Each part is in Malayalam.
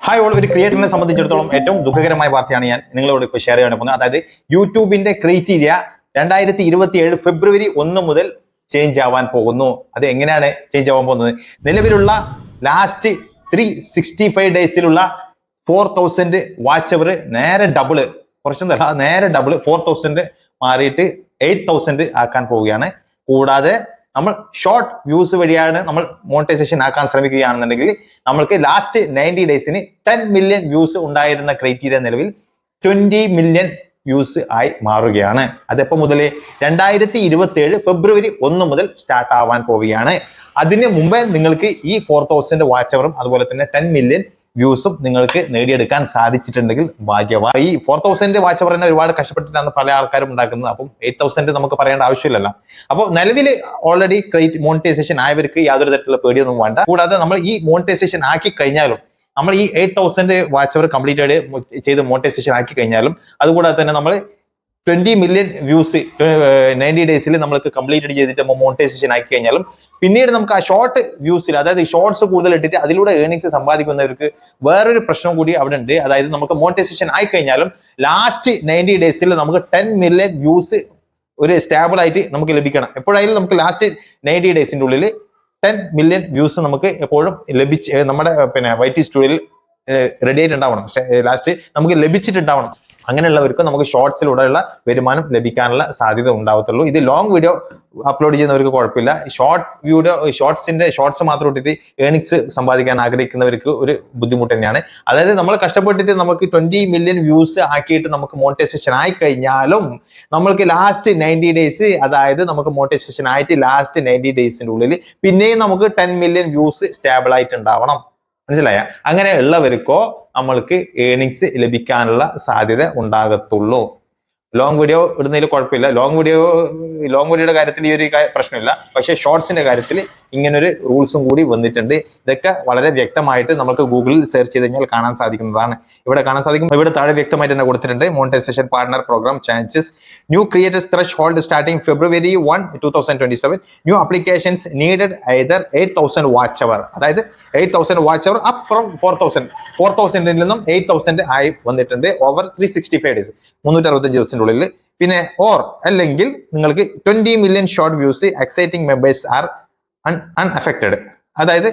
ഹായ് ഓൾ, ഒരു ക്രിയേറ്ററിനെ സംബന്ധിച്ചിടത്തോളം ഏറ്റവും ദുഃഖകരമായ വാർത്തയാണ് ഞാൻ നിങ്ങളോട് ഇപ്പോൾ ഷെയർ ചെയ്യാൻ പോകുന്നത്. അതായത് യൂട്യൂബിന്റെ ക്രൈറ്റീരിയ 2027 ഫെബ്രുവരി 1 മുതൽ ചേഞ്ച് ആവാൻ പോകുന്നു. അത് എങ്ങനെയാണ് ചേഞ്ച് ആവാൻ പോകുന്നത്? നിലവിലുള്ള ലാസ്റ്റ് 365 ഡേയ്സിലുള്ള 4000 വാച്ച് അവർ നേരെ ഡബിള്, കുറച്ചൊന്നല്ല നേരെ ഡബിള് 4000 മാറിയിട്ട് 8000 ആക്കാൻ പോവുകയാണ്. കൂടാതെ നമ്മൾ ഷോർട്ട് വ്യൂസ് വഴിയാണ് നമ്മൾ മോണിറ്റൈസേഷൻ ആക്കാൻ ശ്രമിക്കുകയാണെന്നുണ്ടെങ്കിൽ നമ്മൾക്ക് ലാസ്റ്റ് 90 ഡേയ്സിന് 10 മില്യൺ വ്യൂസ് ഉണ്ടായിരുന്ന ക്രൈറ്റീരിയ നിലവിൽ 20 മില്യൺ വ്യൂസ് ആയി മാറുകയാണ്. അതെപ്പോ മുതൽ 2027 ഫെബ്രുവരി 1 മുതൽ സ്റ്റാർട്ട് ആവാൻ പോവുകയാണ്. അതിന് മുമ്പേ നിങ്ങൾക്ക് ഈ 4000 വാച്ച് അവറും അതുപോലെ തന്നെ 10 മില്യൺ വ്യൂസും നിങ്ങൾക്ക് നേടിയെടുക്കാൻ സാധിച്ചിട്ടുണ്ടെങ്കിൽ ഭാഗ്യവാൻ. ഈ 4000 വാച്ച് അവർ തന്നെ ഒരുപാട് കഷ്ടപ്പെട്ടിട്ടാണ് പല ആൾക്കാരും ഉണ്ടാക്കുന്നത്. അപ്പം 8000 നമുക്ക് പറയേണ്ട ആവശ്യമില്ലല്ലോ. അപ്പോൾ നിലവിൽ ഓൾറെഡി മോണിറ്റൈസേഷൻ ആയവർക്ക് യാതൊരു തരത്തിലുള്ള പേടിയൊന്നും വേണ്ട. കൂടാതെ നമ്മൾ ഈ മോണിറ്റൈസേഷൻ ആക്കി കഴിഞ്ഞാലും, നമ്മൾ ഈ 8000 വാച്ച് അവർ കംപ്ലീറ്റ് ചെയ്ത് മോണിറ്റൈസേഷൻ ആക്കി കഴിഞ്ഞാലും, അതുകൂടാതെ തന്നെ നമ്മൾ 20 മില്യൺ വ്യൂസ് 90 ഡേയ്സിൽ നമ്മൾക്ക് കംപ്ലീറ്റ് ചെയ്തിട്ട് മോണിറ്റൈസേഷൻ ആക്കി കഴിഞ്ഞാലും പിന്നീട് നമുക്ക് ആ ഷോർട്ട് വ്യൂസിൽ, അതായത് ഷോർട്സ് കൂടുതൽ ഇട്ടിട്ട് അതിലൂടെ ഏർണിങ്സ് സമ്പാദിക്കുന്നവർക്ക് വേറൊരു പ്രശ്നം കൂടി അവിടെ ഉണ്ട്. അതായത് നമുക്ക് മോണിറ്റൈസേഷൻ ആയി കഴിഞ്ഞാലും ലാസ്റ്റ് 90 ഡേയ്സിൽ നമുക്ക് 10 മില്യൺ വ്യൂസ് ഒരു സ്റ്റേബിൾ ആയിട്ട് നമുക്ക് ലഭിക്കണം. എപ്പോഴായാലും നമുക്ക് ലാസ്റ്റ് 90 ഡേയ്സിന്റെ ഉള്ളിൽ 10 മില്യൺ വ്യൂസ് നമുക്ക് എപ്പോഴും നമ്മുടെ വൈറ്റി സ്റ്റുഡിയോയിൽ റെഡി ആയിട്ടുണ്ടാവണം. ലാസ്റ്റ് നമുക്ക് ലഭിച്ചിട്ടുണ്ടാവണം. അങ്ങനെയുള്ളവർക്ക് നമുക്ക് ഷോർട്സിലൂടെയുള്ള വരുമാനം ലഭിക്കാനുള്ള സാധ്യത ഉണ്ടാവത്തുള്ളൂ. ഇത് ലോങ് വീഡിയോ അപ്ലോഡ് ചെയ്യുന്നവർക്ക് കുഴപ്പമില്ല. ഷോർട്സ് മാത്രം ഇട്ടിട്ട് ഏർണിങ്സ് സമ്പാദിക്കാൻ ആഗ്രഹിക്കുന്നവർക്ക് ഒരു ബുദ്ധിമുട്ട് തന്നെയാണ്. അതായത് നമ്മൾ കഷ്ടപ്പെട്ടിട്ട് നമുക്ക് 20 മില്യൺ വ്യൂസ് ആക്കിയിട്ട് നമുക്ക് മോണിറ്റൈസേഷൻ ആയി കഴിഞ്ഞാലും നമ്മൾക്ക് ലാസ്റ്റ് 90 ഡേയ്സ്, അതായത് നമുക്ക് മോണിറ്റൈസേഷൻ ആയിട്ട് ലാസ്റ്റ് 90 ഡേയ്സിന്റെ ഉള്ളിൽ പിന്നെയും നമുക്ക് 10 മില്യൺ വ്യൂസ് സ്റ്റേബിൾ ആയിട്ട് ഉണ്ടാവണം. മനസ്സിലായ? അങ്ങനെ ഉള്ളവർക്കോ നമ്മൾക്ക് ഏർണിങ്സ് ലഭിക്കാനുള്ള സാധ്യത ഉണ്ടാകത്തുള്ളൂ. ലോങ് വീഡിയോ ഇടുന്നതിൽ കുഴപ്പമില്ല. ലോങ് വീഡിയോയുടെ കാര്യത്തിൽ ഈ ഒരു പ്രശ്നമില്ല. പക്ഷെ ഷോർട്സിന്റെ കാര്യത്തിൽ ഇങ്ങനൊരു റൂൾസും കൂടി വന്നിട്ടുണ്ട്. ഇതൊക്കെ വളരെ വ്യക്തമായിട്ട് നമുക്ക് ഗൂഗിളിൽ സെർച്ച് ചെയ്ത് കഴിഞ്ഞാൽ കാണാൻ സാധിക്കുന്നതാണ്. ഇവിടെ കാണാൻ സാധിക്കും. ഇവിടെ താഴെ വ്യക്തമായിട്ട് തന്നെ കൊടുത്തിട്ടുണ്ട്. Monetisation partner program chances new creators threshold starting February 1, 2027. New applications needed either 8000 watch hours, അതായത് 8000 വാച്ച് അവർ അപ്പ് ഫ്രം 4000 നിന്നും 8000 ആയി വന്നിട്ടുണ്ട്. ഓവർ 365 ഡേയ്സ്, 365 ദിവസത്തിന്റെ ഉള്ളിൽ. പിന്നെ അല്ലെങ്കിൽ നിങ്ങൾക്ക് 20 million short views exciting members are unaffected. അതായത്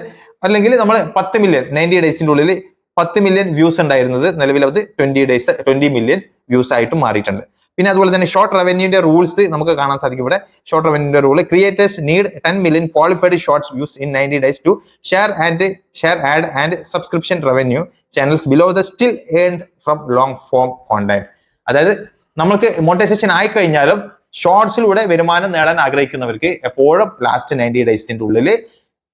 അല്ലെങ്കിൽ നമ്മൾ 10 മില്യൺ 90 ഡേയ്സിന്റെ ഉള്ളിൽ 10 മില്യൺ വ്യൂസ് ഉണ്ടായിരുന്നത് നിലവിൽ അത് 20 മില്യൺ വ്യൂസ് ആയിട്ട് മാറിയിട്ടുണ്ട്. പിന്നെ അതുപോലെ തന്നെ ഷോർട്ട് റവന്യൂന്റെ റൂൾസ് നമുക്ക് കാണാൻ സാധിക്കും. ഇവിടെ ഷോർട്ട് റവന്യൂന്റെ rule: creators need 10 million qualified shorts views in 90 days to share ad and subscription revenue channels below the still earned from long form content. അതായത് നമ്മൾക്ക് മോണിറ്റൈസേഷൻ ആയി കഴിഞ്ഞാലും ഷോർട്സിലൂടെ വരുമാനം നേടാൻ ആഗ്രഹിക്കുന്നവർക്ക് എപ്പോഴും ലാസ്റ്റ് 90 ഡേയ്സിന്റെ ഉള്ളിൽ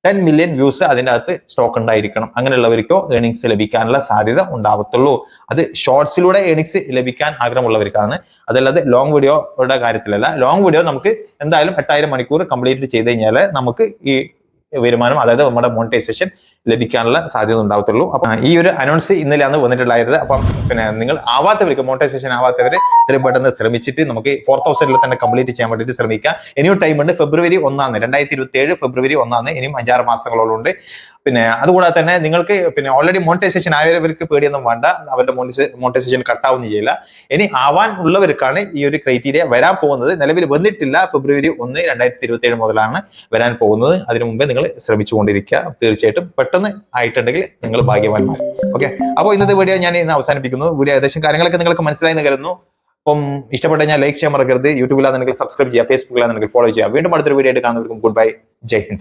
10 മില്യൺ വ്യൂസ് അതിൻ്റെ അകത്ത് സ്റ്റോക്ക് ഉണ്ടായിരിക്കണം. അങ്ങനെയുള്ളവർക്കോ ഏർണിങ്സ് ലഭിക്കാനുള്ള സാധ്യത ഉണ്ടാവത്തുള്ളൂ. അത് ഷോർട്സിലൂടെ ഏർണിങ്സ് ലഭിക്കാൻ ആഗ്രഹമുള്ളവർക്കാണ്. അതല്ലാതെ ലോങ് വീഡിയോയുടെ കാര്യത്തിലല്ല. ലോങ് വീഡിയോ നമുക്ക് എന്തായാലും 8000 മണിക്കൂർ കംപ്ലീറ്റ് ചെയ്ത് കഴിഞ്ഞാൽ നമുക്ക് ഈ വരുമാനം, അതായത് നമ്മുടെ മോണിറ്റൈസേഷൻ ലഭിക്കാനുള്ള സാധ്യത ഉണ്ടാവത്തുള്ളൂ. അപ്പം ഈ ഒരു അനൗൺസ് ഇന്നലെയാണ് വന്നിട്ടുണ്ടായത്. അപ്പം നിങ്ങൾ ആവാത്തവർക്ക്, മോണിറ്റൈസേഷൻ ആവാത്തവര് ഇത്രയും പെട്ടെന്ന് ശ്രമിച്ചിട്ട് നമുക്ക് 4000 തന്നെ കംപ്ലീറ്റ് ചെയ്യാൻ വേണ്ടിയിട്ട് ശ്രമിക്കാം. ഇനിയും ടൈം ഉണ്ട്. ഫെബ്രുവരി 1 2027 ഫെബ്രുവരി 1 ഇനിയും 5-6 മാസങ്ങളോളം ഉണ്ട്. അതുകൂടാതെ തന്നെ നിങ്ങൾക്ക് ഓൾറെഡി മോണിറ്റൈസേഷൻ ആയവർക്ക് പേടിയൊന്നും വേണ്ട. അവരുടെ മോണിറ്റൈസേഷൻ കട്ടാവുകയും ചെയ്യില്ല. ഇനി ആവാൻ ഉള്ളവർക്കാണ് ഈ ഒരു ക്രൈറ്റീരിയ വരാൻ പോകുന്നത്. നിലവിൽ വന്നിട്ടില്ല. ഫെബ്രുവരി 1 2027 മുതലാണ് വരാൻ പോകുന്നത്. അതിനു മുമ്പേ നിങ്ങൾ ശ്രമിച്ചുകൊണ്ടിരിക്കുക. തീർച്ചയായിട്ടും പെട്ടെന്ന് ആയിട്ടുണ്ടെങ്കിൽ നിങ്ങൾ ഭാഗ്യവാന്മാർ. ഓക്കെ, അപ്പോൾ ഇന്നത്തെ വീഡിയോ ഞാൻ ഇന്ന് അവസാനിപ്പിക്കുന്നു. വീഡിയോ ഏകദേശം കാര്യങ്ങളൊക്കെ നിങ്ങൾക്ക് മനസ്സിലായി എന്ന് കരുതുന്നു. അപ്പം ഇഷ്ടപ്പെട്ട ഞാൻ ലൈക്ക് ചെയ്യാൻ മറക്കരുത്. യൂട്യൂബിലാണെന്നുണ്ടെങ്കിൽ സബ്സ്ക്രൈബ് ചെയ്യുക, ഫേസ്ബുക്കിലാണെന്നുണ്ടെങ്കിൽ ഫോളോ ചെയ്യുക. വീണ്ടും അടുത്തൊരു വീഡിയോ ആയിട്ട് കാണുന്നവർക്കും ഗുഡ് ബൈ, ജയ് ഹിന്ദ്.